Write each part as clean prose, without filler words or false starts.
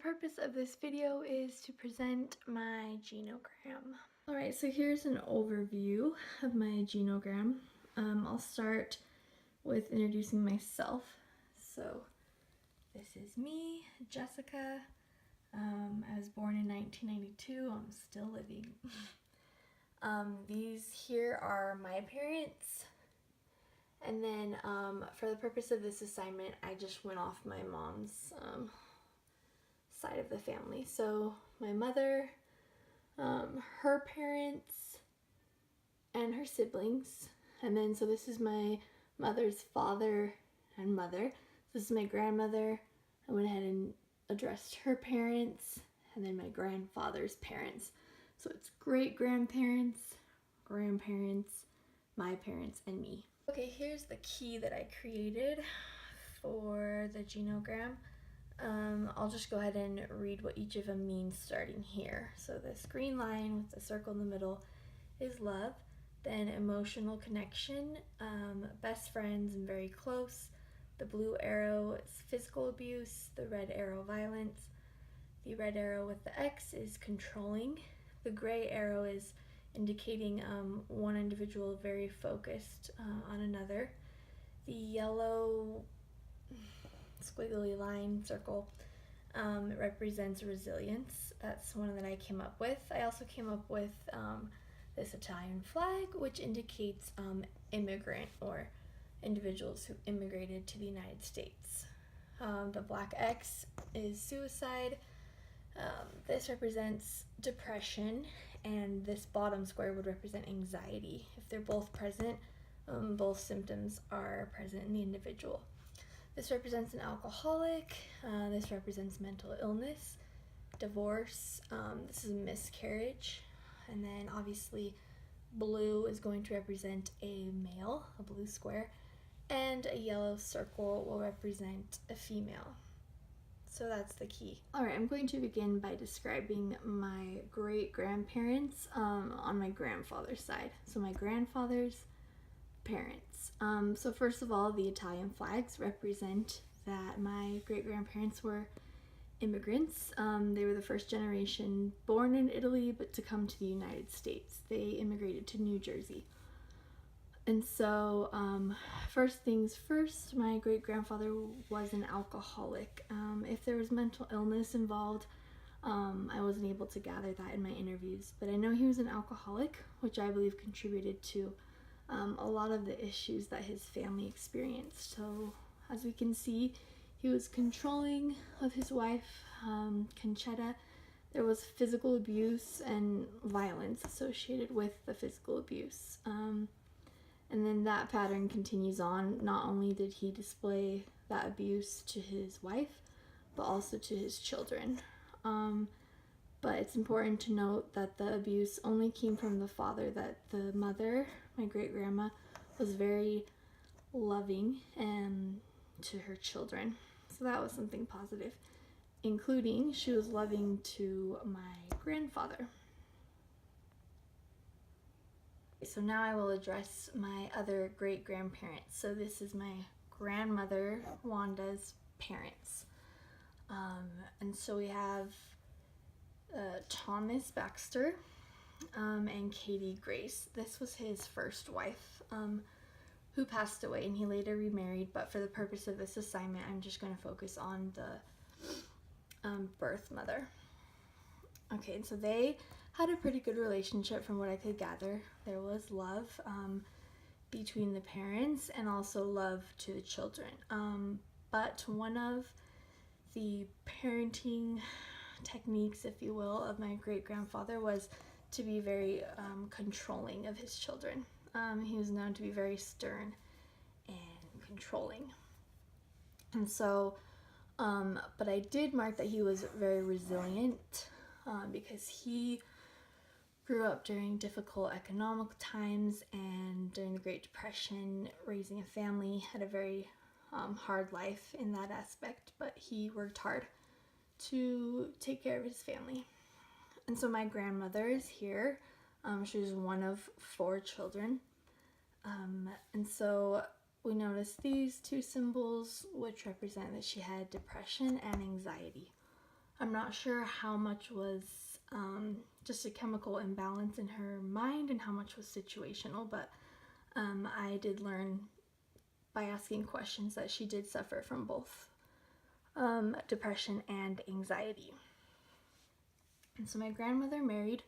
purpose of this video is to present my genogram. Alright, so here's an overview of my genogram. I'll start with introducing myself. So this is me, Jessica. I was born in 1992. I'm still living. These here are my parents. And then for the purpose of this assignment, I just went off my mom's side of the family. So my mother, her parents, and her siblings. And then so this is my mother's father and mother. This is my grandmother. I went ahead and addressed her parents, and then my grandfather's parents. So it's great-grandparents, grandparents, my parents, and me. Okay, here's the key that I created for the genogram. I'll just go ahead and read what each of them means starting here. So this green line with the circle in the middle is love, then emotional connection, best friends and very close. The blue arrow is physical abuse, the red arrow violence. The red arrow with the X is controlling. The gray arrow is indicating one individual very focused on another. The yellow squiggly line circle represents resilience. That's one that I came up with. I also came up with this Italian flag, which indicates immigrant or individuals who immigrated to the United States. The black X is suicide. This represents depression, and this bottom square would represent anxiety. If they're both present, both symptoms are present in the individual. This represents an alcoholic. This represents mental illness, divorce. This is a miscarriage. And then obviously blue is going to represent a male, a blue square, and a yellow circle will represent a female. So that's the key. Alright, I'm going to begin by describing my great-grandparents on my grandfather's side. So my grandfather's parents. So first of all, the Italian flags represent that my great-grandparents were immigrants. They were the first generation born in Italy, but to come to the United States. They immigrated to New Jersey. And so, first things first, my great-grandfather was an alcoholic. If there was mental illness involved, I wasn't able to gather that in my interviews, but I know he was an alcoholic, which I believe contributed to a lot of the issues that his family experienced. So, as we can see, he was controlling of his wife, Conchetta. There was physical abuse and violence associated with the physical abuse. And then that pattern continues on. Not only did he display that abuse to his wife, but also to his children. But it's important to note that the abuse only came from the father, that the mother, my great-grandma, was very loving to her children. So that was something positive, including she was loving to my grandfather. So now I will address my other great-grandparents. So this is my grandmother, Wanda's parents. And so we have Thomas Baxter and Katie Grace. This was his first wife who passed away, and he later remarried, but for the purpose of this assignment, I'm just going to focus on the birth mother. Okay, and so they had a pretty good relationship from what I could gather. There was love between the parents and also love to the children. But one of the parenting techniques, if you will, of my great-grandfather was to be very controlling of his children. He was known to be very stern and controlling. And so, but I did mark that he was very resilient because he grew up during difficult economic times and during the Great Depression, raising a family, had a very hard life in that aspect, but he worked hard to take care of his family. And so my grandmother is here. She was one of 4 children. And so we notice these 2 symbols, which represent that she had depression and anxiety. I'm not sure how much was just a chemical imbalance in her mind and how much was situational, but I did learn by asking questions that she did suffer from both depression and anxiety. And so my grandmother married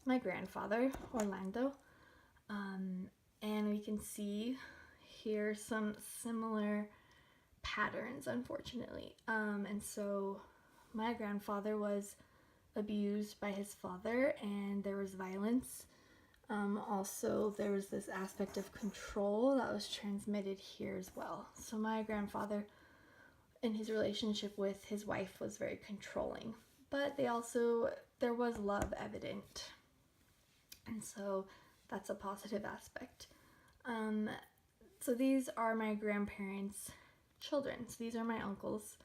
my grandfather, Orlando, and we can see here some similar patterns, unfortunately. And so my grandfather was abused by his father, and there was violence. Also, there was this aspect of control that was transmitted here as well. So my grandfather, in his relationship with his wife, was very controlling, but there was love evident, and so that's a positive aspect. So these are my grandparents' children. So these are my uncles,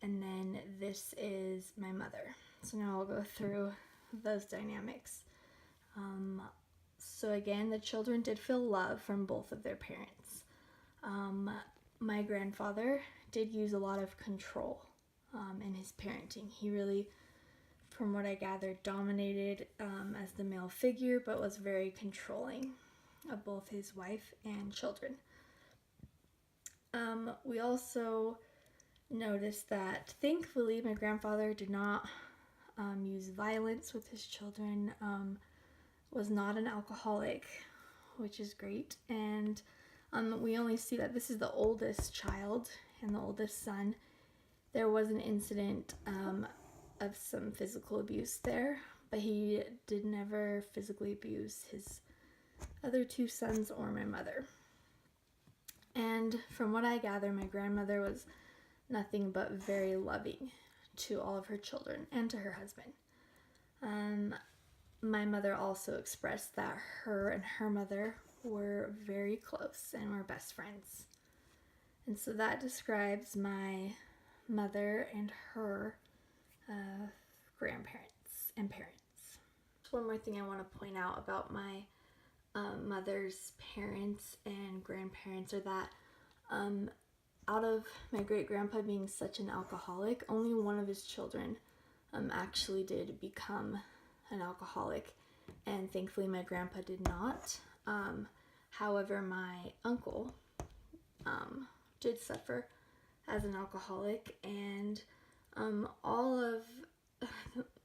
and then this is my mother. So now I'll go through those dynamics. So again, the children did feel love from both of their parents. My grandfather did use a lot of control in his parenting. He really, from what I gathered, dominated as the male figure, but was very controlling of both his wife and children. We also noticed that thankfully my grandfather did not use violence with his children, was not an alcoholic, which is great. And we only see that this is the oldest child and the oldest son. There was an incident of some physical abuse there, but he did never physically abuse his other two sons or my mother. And from what I gather, my grandmother was nothing but very loving to all of her children and to her husband. My mother also expressed that her and her mother were very close and were best friends. And so that describes my mother and her grandparents and parents. One more thing I want to point out about my mother's parents and grandparents are that out of my great-grandpa being such an alcoholic, only one of his children actually did become an alcoholic, and thankfully my grandpa did not. However, my uncle did suffer as an alcoholic, and all of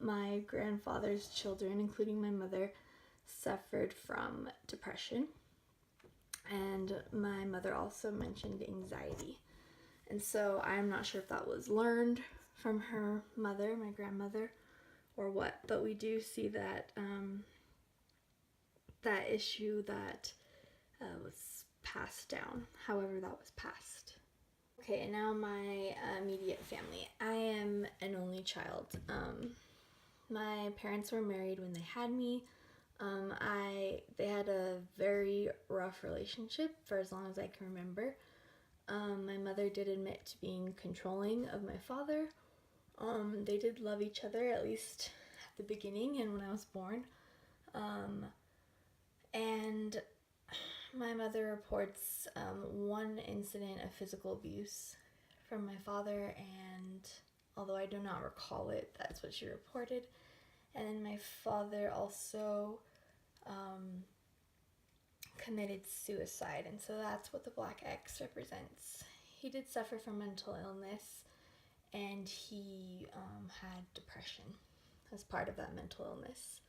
my grandfather's children, including my mother, suffered from depression, and my mother also mentioned anxiety. And so I'm not sure if that was learned from her mother, my grandmother, or what, but we do see that that issue that was passed down, however that was passed. Okay, and now my immediate family. I am an only child. My parents were married when they had me. They had a very rough relationship for as long as I can remember. My mother did admit to being controlling of my father. They did love each other, at least at the beginning and when I was born. And my mother reports one incident of physical abuse from my father, and although I do not recall it, that's what she reported. And then my father also committed suicide, and so that's what the black X represents. He did suffer from mental illness, and he had depression as part of that mental illness.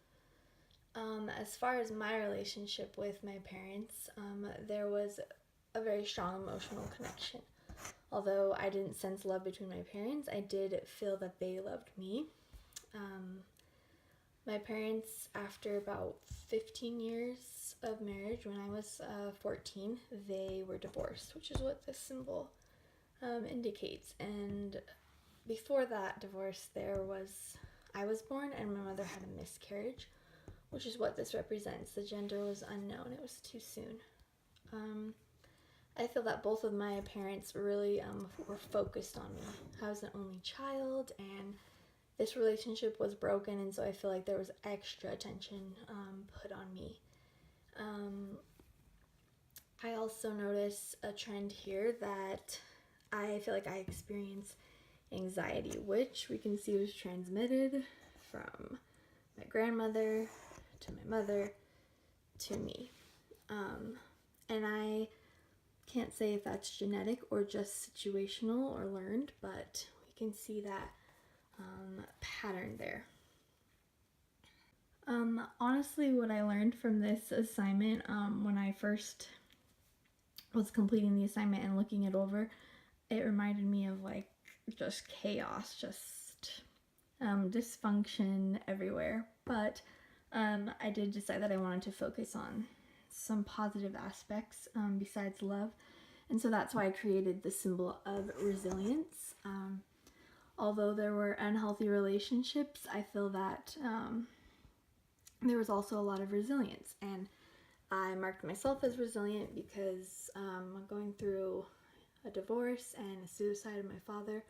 As far as my relationship with my parents, there was a very strong emotional connection. Although I didn't sense love between my parents, I did feel that they loved me. My parents, after about 15 years of marriage, when I was 14, they were divorced, which is what this symbol indicates. And before that divorce, I was born and my mother had a miscarriage, which is what this represents. The gender was unknown. It was too soon. I feel that both of my parents really were focused on me. I was an only child, and this relationship was broken, and so I feel like there was extra attention put on me. I also notice a trend here that I feel like I experience anxiety, which we can see was transmitted from my grandmother to my mother to me. And I can't say if that's genetic or just situational or learned, but we can see that pattern there. Honestly, what I learned from this assignment when I first was completing the assignment and looking it over, it reminded me of like just chaos, just dysfunction everywhere. But I did decide that I wanted to focus on some positive aspects besides love. And so that's why I created the symbol of resilience. Although there were unhealthy relationships, I feel that there was also a lot of resilience. And I marked myself as resilient because going through a divorce and a suicide of my father